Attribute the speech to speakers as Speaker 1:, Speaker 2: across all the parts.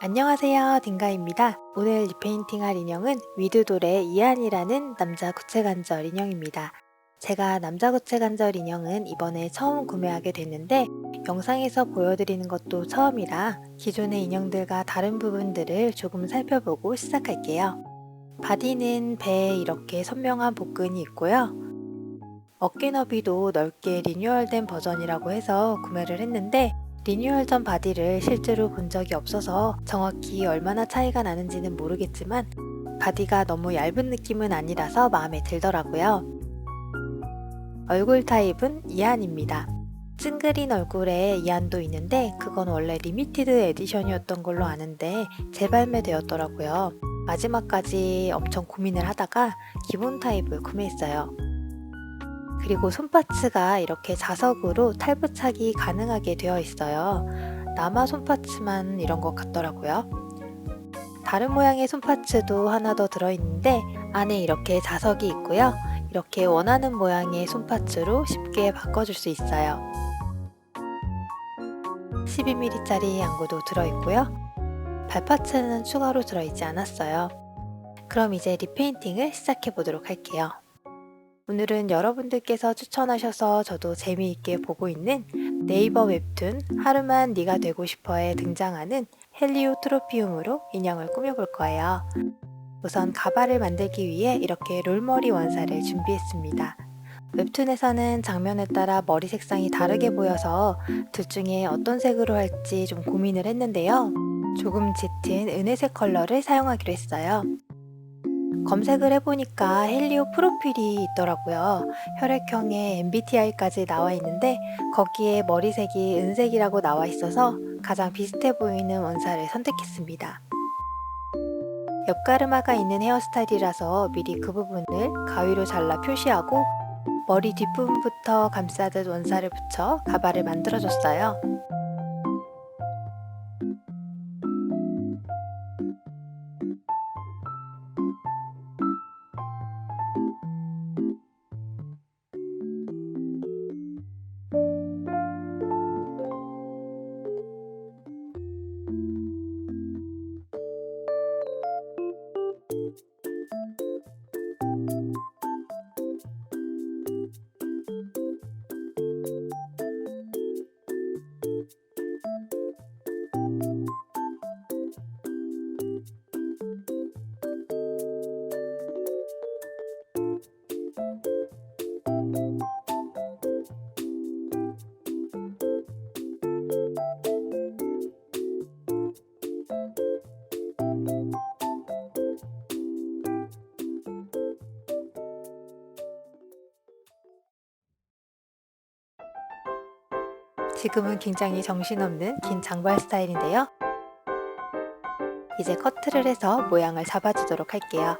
Speaker 1: 안녕하세요, 딩가입니다. 오늘 리페인팅 할 인형은 위드돌의 이안이라는 남자 구체관절 인형입니다. 제가 남자 구체관절 인형은 이번에 처음 구매하게 됐는데 영상에서 보여드리는 것도 처음이라 기존의 인형들과 다른 부분들을 조금 살펴보고 시작할게요. 바디는 배에 이렇게 선명한 복근이 있고요. 어깨 너비도 넓게 리뉴얼된 버전이라고 해서 구매를 했는데 리뉴얼 전 바디를 실제로 본 적이 없어서 정확히 얼마나 차이가 나는지는 모르겠지만 바디가 너무 얇은 느낌은 아니라서 마음에 들더라고요. 얼굴 타입은 이안입니다. 찡그린 얼굴에 이안도 있는데 그건 원래 리미티드 에디션이었던 걸로 아는데 재발매되었더라고요. 마지막까지 엄청 고민을 하다가 기본 타입을 구매했어요. 그리고 손파츠가 이렇게 자석으로 탈부착이 가능하게 되어 있어요. 남아 손파츠만 이런 것 같더라고요. 다른 모양의 손파츠도 하나 더 들어있는데 안에 이렇게 자석이 있고요. 이렇게 원하는 모양의 손파츠로 쉽게 바꿔줄 수 있어요. 12mm짜리 양구도 들어있고요. 발파츠는 추가로 들어있지 않았어요. 그럼 이제 리페인팅을 시작해 보도록 할게요. 오늘은 여러분들께서 추천하셔서 저도 재미있게 보고 있는 네이버 웹툰 하루만 네가 되고 싶어에 등장하는 헬리오트로피움으로 인형을 꾸며볼 거예요. 우선 가발을 만들기 위해 이렇게 롤머리 원사를 준비했습니다. 웹툰에서는 장면에 따라 머리 색상이 다르게 보여서 둘 중에 어떤 색으로 할지 좀 고민을 했는데요. 조금 짙은 은회색 컬러를 사용하기로 했어요. 검색을 해보니까 헬리오 프로필이 있더라고요. 혈액형에 MBTI까지 나와 있는데 거기에 머리색이 은색이라고 나와 있어서 가장 비슷해 보이는 원사를 선택했습니다. 옆가르마가 있는 헤어스타일이라서 미리 그 부분을 가위로 잘라 표시하고 머리 뒷부분부터 감싸듯 원사를 붙여 가발을 만들어줬어요. 지금은 굉장히 정신없는 긴 장발 스타일인데요. 이제 커트를 해서 모양을 잡아주도록 할게요.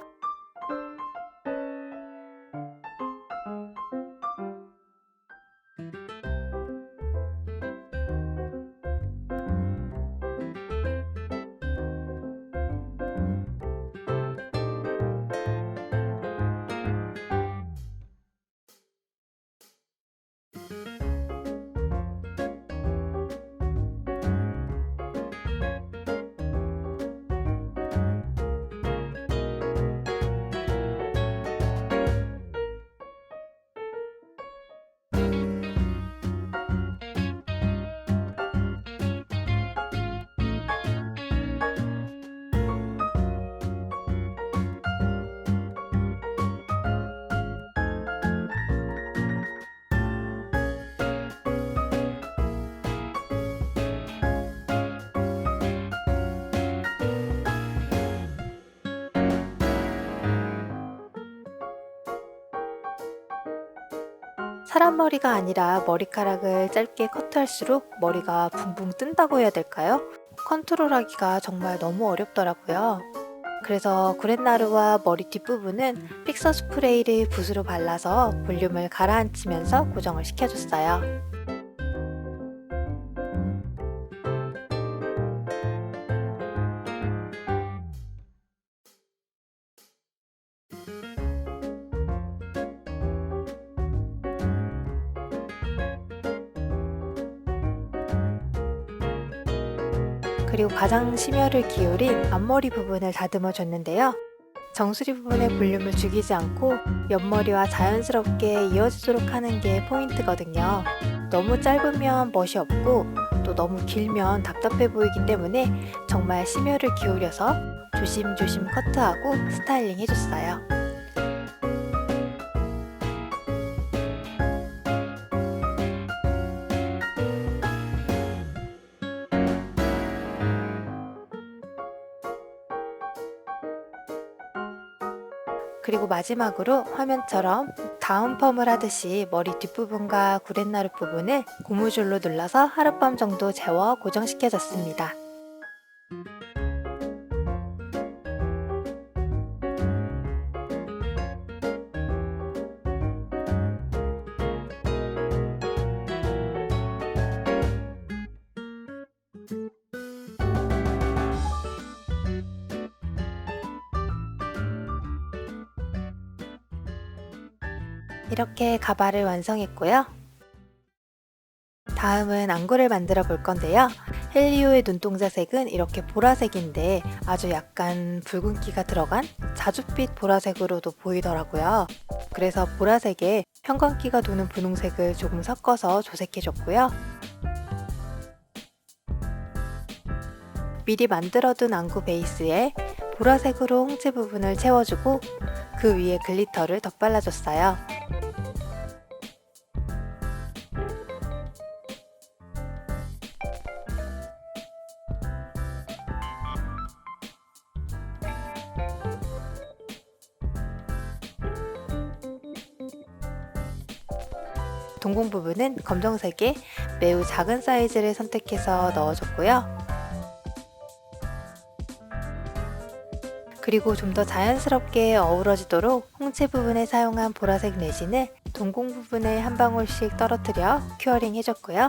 Speaker 1: 사람 머리가 아니라 머리카락을 짧게 커트할수록 머리가 붕붕 뜬다고 해야 될까요? 컨트롤하기가 정말 너무 어렵더라고요. 그래서 구렛나루와 머리 뒷부분은 픽서 스프레이를 붓으로 발라서 볼륨을 가라앉히면서 고정을 시켜줬어요. 그리고 가장 심혈을 기울인 앞머리 부분을 다듬어 줬는데요. 정수리 부분의 볼륨을 죽이지 않고 옆머리와 자연스럽게 이어지도록 하는 게 포인트거든요. 너무 짧으면 멋이 없고 또 너무 길면 답답해 보이기 때문에 정말 심혈을 기울여서 조심조심 커트하고 스타일링 해줬어요. 그리고 마지막으로 화면처럼 다운펌을 하듯이 머리 뒷부분과 구렛나루 부분을 고무줄로 눌러서 하룻밤 정도 재워 고정시켜줬습니다. 이렇게 가발을 완성했고요. 다음은 안구를 만들어 볼 건데요. 헬리오의 눈동자 색은 이렇게 보라색인데 아주 약간 붉은기가 들어간 자줏빛 보라색으로도 보이더라고요. 그래서 보라색에 형광기가 도는 분홍색을 조금 섞어서 조색해줬고요. 미리 만들어둔 안구 베이스에 보라색으로 홍채 부분을 채워주고 그 위에 글리터를 덧발라줬어요. 동공 부분은 검정색에 매우 작은 사이즈를 선택해서 넣어줬고요. 그리고 좀 더 자연스럽게 어우러지도록 홍채 부분에 사용한 보라색 레진을 동공 부분에 한 방울씩 떨어뜨려 큐어링 해줬고요.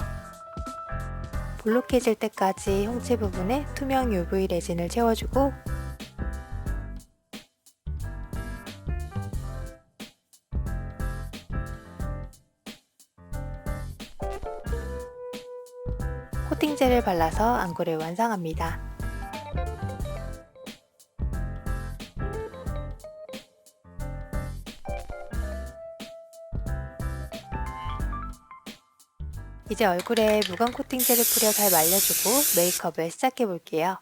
Speaker 1: 볼록해질 때까지 홍채 부분에 투명 UV 레진을 채워주고 코팅젤을 발라서 안구를 완성합니다. 이제 얼굴에 무광 코팅젤을 뿌려 잘 말려주고 메이크업을 시작해 볼게요.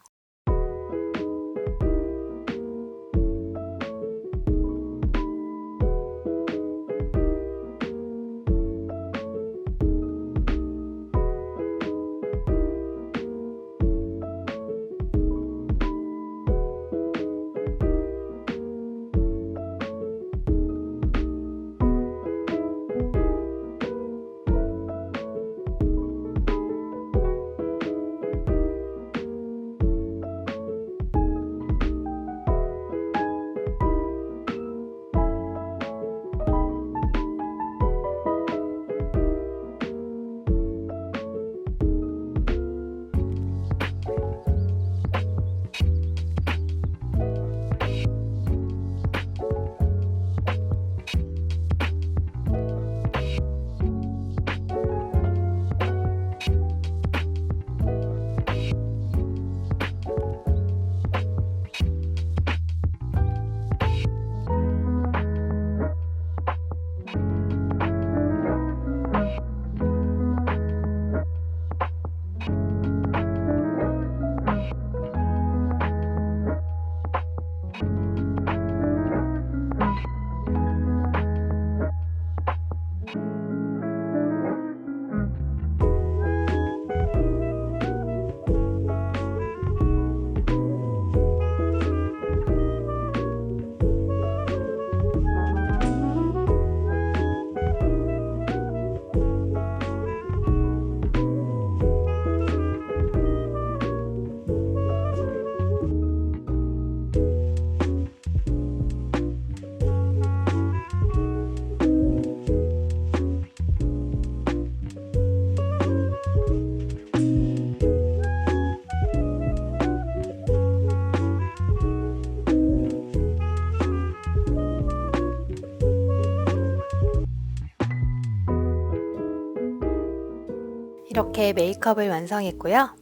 Speaker 1: 이렇게 메이크업을 완성했고요.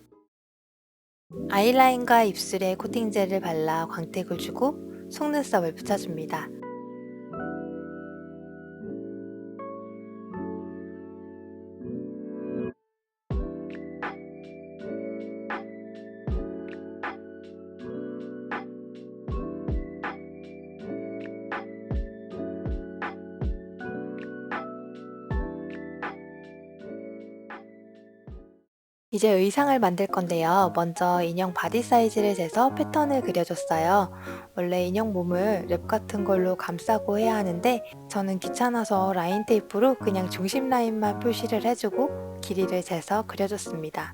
Speaker 1: 아이라인과 입술에 코팅젤을 발라 광택을 주고 속눈썹을 붙여줍니다. 이제 의상을 만들 건데요. 먼저 인형 바디 사이즈를 재서 패턴을 그려줬어요. 원래 인형 몸을 랩 같은 걸로 감싸고 해야 하는데 저는 귀찮아서 라인 테이프로 그냥 중심 라인만 표시를 해주고 길이를 재서 그려줬습니다.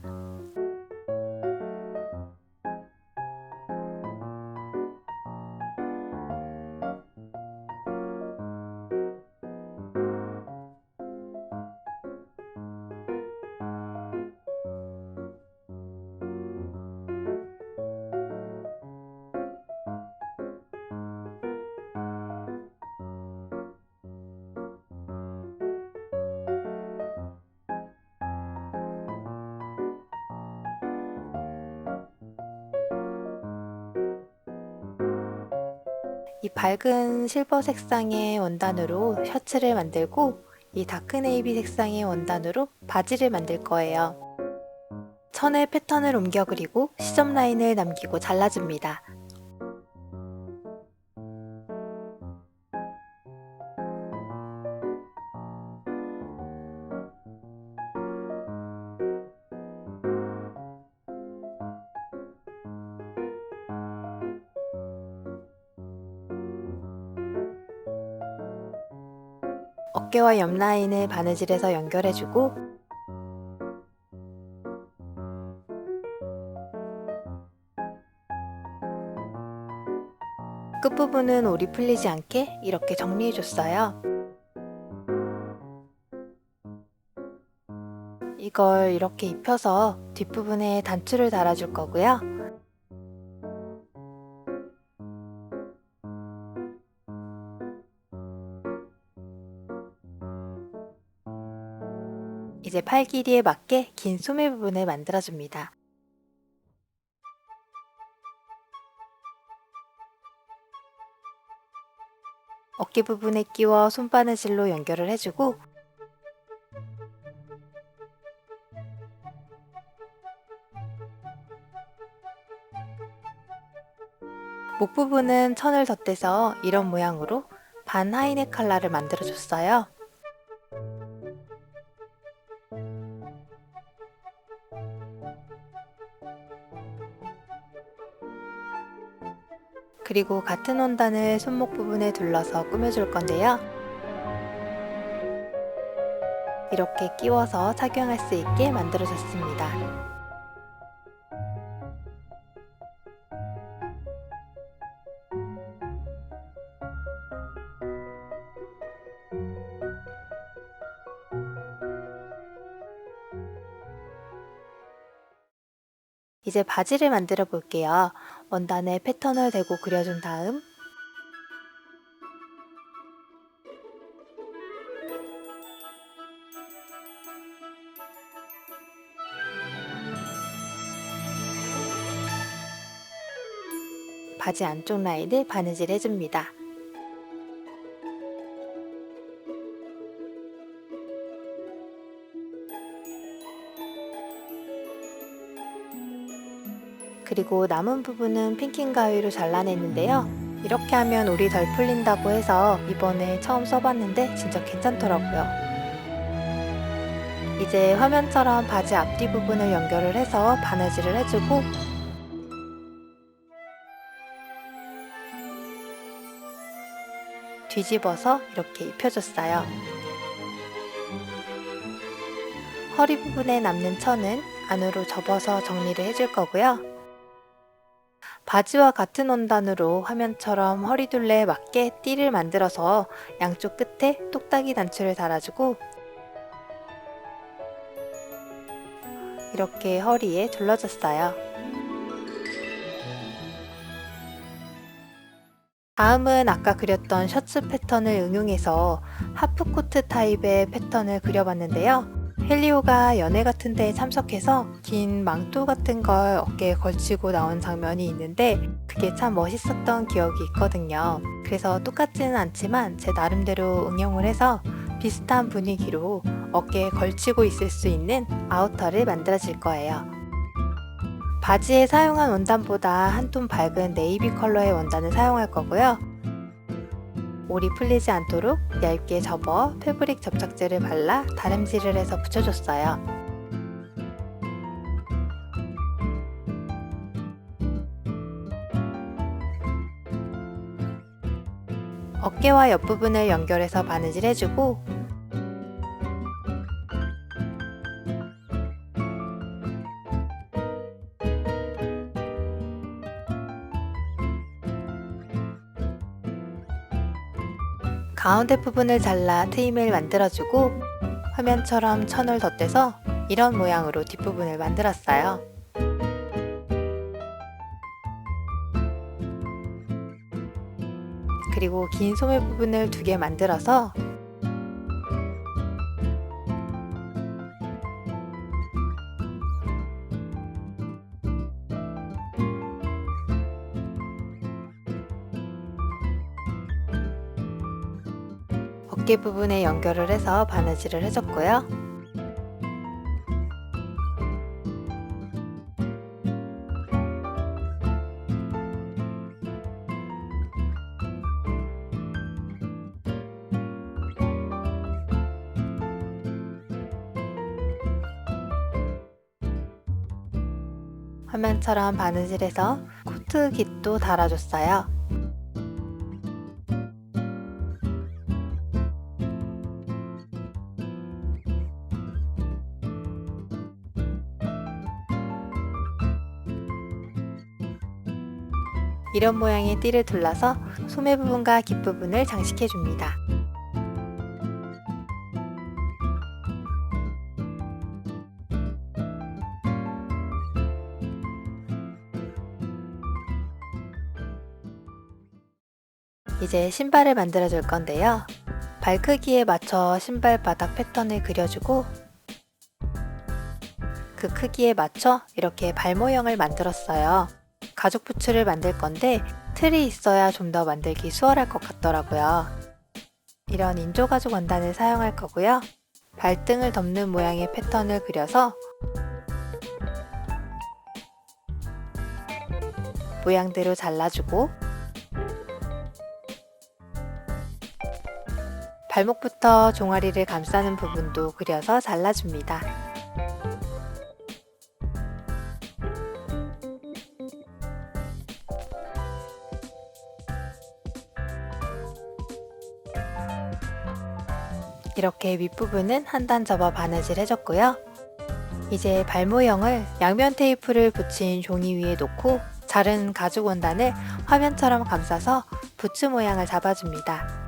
Speaker 1: 이 밝은 실버 색상의 원단으로 셔츠를 만들고 이 다크 네이비 색상의 원단으로 바지를 만들 거예요. 천에 패턴을 옮겨 그리고 시점 라인을 남기고 잘라줍니다. 어깨와 옆 라인을 바느질해서 연결해주고 끝부분은 올이 풀리지 않게 이렇게 정리해줬어요. 이걸 이렇게 입혀서 뒷부분에 단추를 달아줄 거고요. 이제 팔 길이에 맞게 긴 소매 부분을 만들어줍니다. 어깨 부분에 끼워 손바느질로 연결을 해주고 목 부분은 천을 덧대서 이런 모양으로 반 하이넥 칼라를 만들어줬어요. 그리고 같은 원단을 손목 부분에 둘러서 꾸며줄 건데요. 이렇게 끼워서 착용할 수 있게 만들어줬습니다. 이제 바지를 만들어 볼게요. 원단에 패턴을 대고 그려준 다음 바지 안쪽 라인을 바느질 해줍니다. 그리고 남은 부분은 핑킹 가위로 잘라냈는데요. 이렇게 하면 올이 덜 풀린다고 해서 이번에 처음 써봤는데 진짜 괜찮더라고요. 이제 화면처럼 바지 앞뒤 부분을 연결을 해서 바느질을 해주고 뒤집어서 이렇게 입혀줬어요. 허리 부분에 남는 천은 안으로 접어서 정리를 해줄 거고요. 바지와 같은 원단으로 화면처럼 허리둘레에 맞게 띠를 만들어서 양쪽 끝에 똑딱이 단추를 달아주고 이렇게 허리에 둘러줬어요. 다음은 아까 그렸던 셔츠 패턴을 응용해서 하프코트 타입의 패턴을 그려봤는데요. 헬리오가 연회 같은 데에 참석해서 긴 망토 같은 걸 어깨에 걸치고 나온 장면이 있는데 그게 참 멋있었던 기억이 있거든요. 그래서 똑같지는 않지만 제 나름대로 응용을 해서 비슷한 분위기로 어깨에 걸치고 있을 수 있는 아우터를 만들어 줄 거예요. 바지에 사용한 원단보다 한 톤 밝은 네이비 컬러의 원단을 사용할 거고요. 올이 풀리지 않도록 얇게 접어 패브릭 접착제를 발라 다림질을 해서 붙여줬어요. 어깨와 옆부분을 연결해서 바느질 해주고 가운데 부분을 잘라 트임을 만들어주고 화면처럼 천을 덧대서 이런 모양으로 뒷부분을 만들었어요. 그리고 긴 소매 부분을 2개 만들어서 어깨 부분에 연결을 해서 바느질을 해줬고요. 화면처럼 바느질해서 코트 깃도 달아줬어요. 이런 모양의 띠를 둘러서 소매 부분과 깃부분을 장식해줍니다. 이제 신발을 만들어 줄 건데요. 발 크기에 맞춰 신발 바닥 패턴을 그려주고 그 크기에 맞춰 이렇게 발 모형을 만들었어요. 가죽 부츠를 만들 건데 틀이 있어야 좀 더 만들기 수월할 것 같더라고요. 이런 인조 가죽 원단을 사용할 거고요. 발등을 덮는 모양의 패턴을 그려서 모양대로 잘라주고 발목부터 종아리를 감싸는 부분도 그려서 잘라줍니다. 이렇게 윗부분은 한 단 접어 바느질 해줬고요. 이제 발 모형을 양면 테이프를 붙인 종이 위에 놓고 자른 가죽 원단을 화면처럼 감싸서 부츠 모양을 잡아줍니다.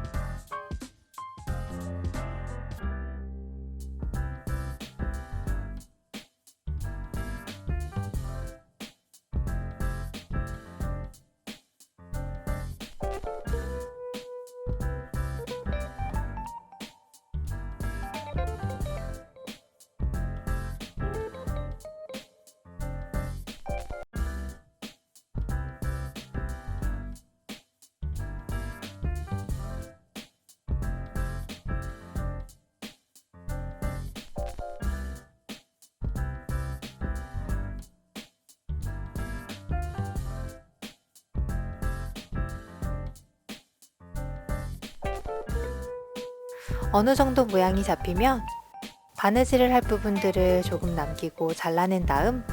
Speaker 1: 어느 정도 모양이 잡히면 바느질을 할 부분들을 조금 남기고 잘라낸 다음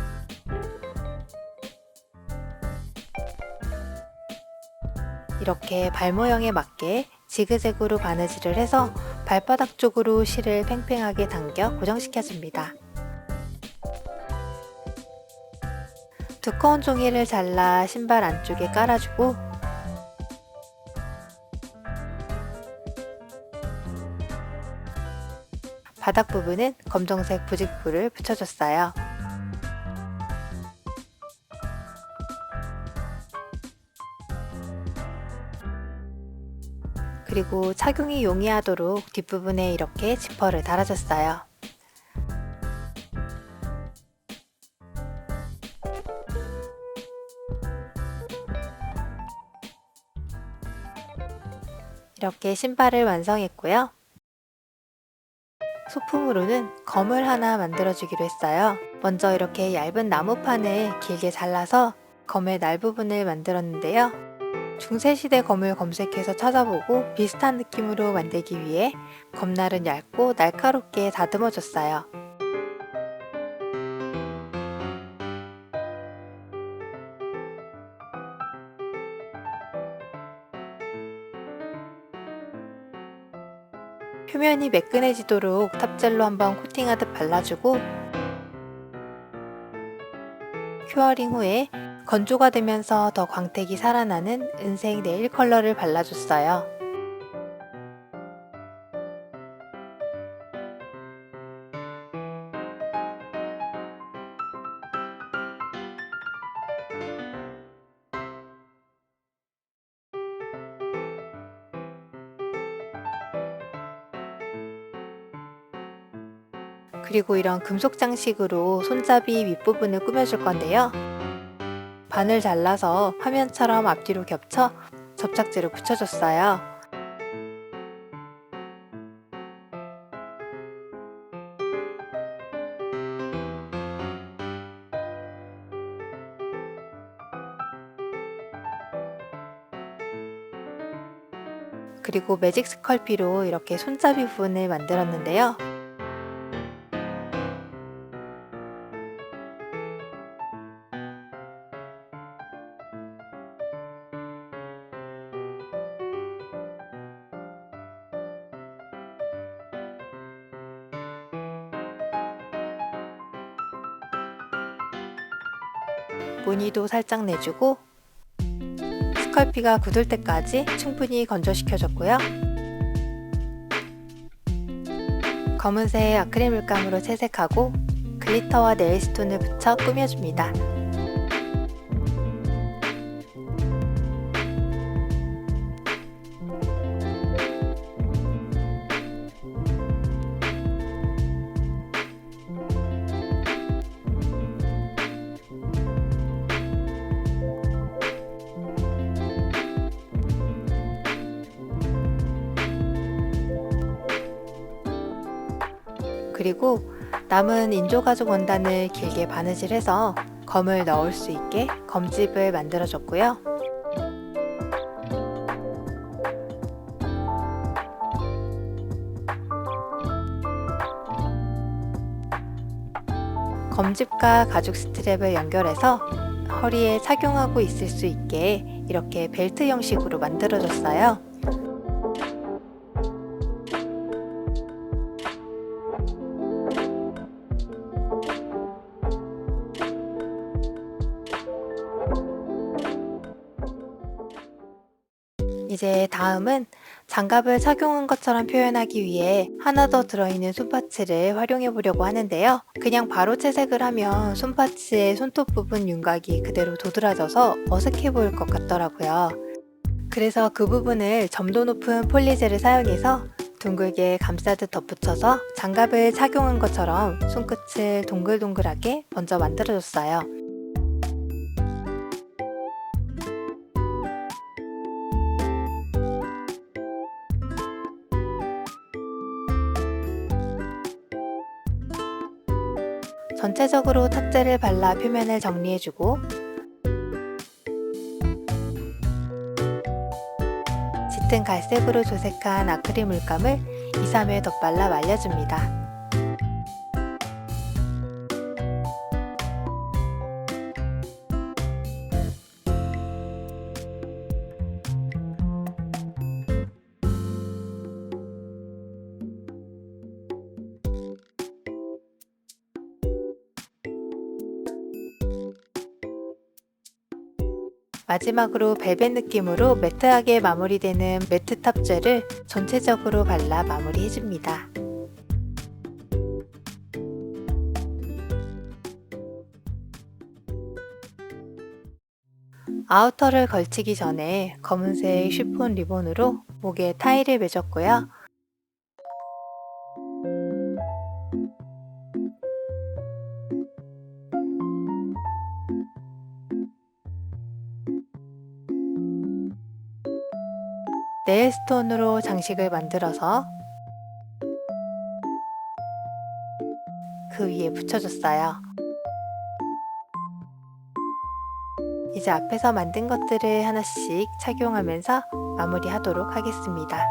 Speaker 1: 이렇게 발 모형에 맞게 지그재그로 바느질을 해서 발바닥 쪽으로 실을 팽팽하게 당겨 고정시켜줍니다. 두꺼운 종이를 잘라 신발 안쪽에 깔아주고 바닥 부분은 검정색 부직포를 붙여줬어요. 그리고 착용이 용이하도록 뒷부분에 이렇게 지퍼를 달아줬어요. 이렇게 신발을 완성했고요. 소품으로는 검을 하나 만들어주기로 했어요. 먼저 이렇게 얇은 나무판을 길게 잘라서 검의 날 부분을 만들었는데요. 중세시대 검을 검색해서 찾아보고 비슷한 느낌으로 만들기 위해 검날은 얇고 날카롭게 다듬어줬어요. 표면이 매끈해지도록 탑젤로 한번 코팅하듯 발라주고 큐어링 후에 건조가 되면서 더 광택이 살아나는 은색 네일 컬러를 발라줬어요. 그리고 이런 금속 장식으로 손잡이 윗부분을 꾸며줄 건데요. 반을 잘라서 화면처럼 앞뒤로 겹쳐 접착제로 붙여줬어요. 그리고 매직 스컬피로 이렇게 손잡이 부분을 만들었는데요. 무늬도 살짝 내주고 스컬피가 굳을 때까지 충분히 건조시켜줬고요. 검은색 아크릴 물감으로 채색하고 글리터와 네일스톤을 붙여 꾸며줍니다. 그리고 남은 인조가죽 원단을 길게 바느질해서 검을 넣을 수 있게 검집을 만들어줬고요. 검집과 가죽 스트랩을 연결해서 허리에 착용하고 있을 수 있게 이렇게 벨트 형식으로 만들어줬어요. 이제 다음은 장갑을 착용한 것처럼 표현하기 위해 하나 더 들어있는 손파츠를 활용해 보려고 하는데요. 그냥 바로 채색을 하면 손파츠의 손톱 부분 윤곽이 그대로 도드라져서 어색해 보일 것 같더라고요. 그래서 그 부분을 점도 높은 폴리젤을 사용해서 둥글게 감싸듯 덧붙여서 장갑을 착용한 것처럼 손끝을 동글동글하게 먼저 만들어줬어요. 전체적으로 탑재를 발라 표면을 정리해주고 짙은 갈색으로 조색한 아크릴 물감을 2-3회 덧발라 말려줍니다. 마지막으로 벨벳 느낌으로 매트하게 마무리되는 매트 탑젤을 전체적으로 발라 마무리해줍니다. 아우터를 걸치기 전에 검은색 쉬폰 리본으로 목에 타이를 매줬고요. 네일스톤으로 장식을 만들어서 그 위에 붙여줬어요. 이제 앞에서 만든 것들을 하나씩 착용하면서 마무리하도록 하겠습니다.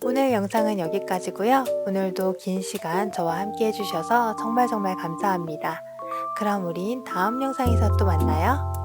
Speaker 1: 오늘 영상은 여기까지고요. 오늘도 긴 시간 저와 함께 해주셔서 정말 감사합니다. 그럼 우린 다음 영상에서 또 만나요.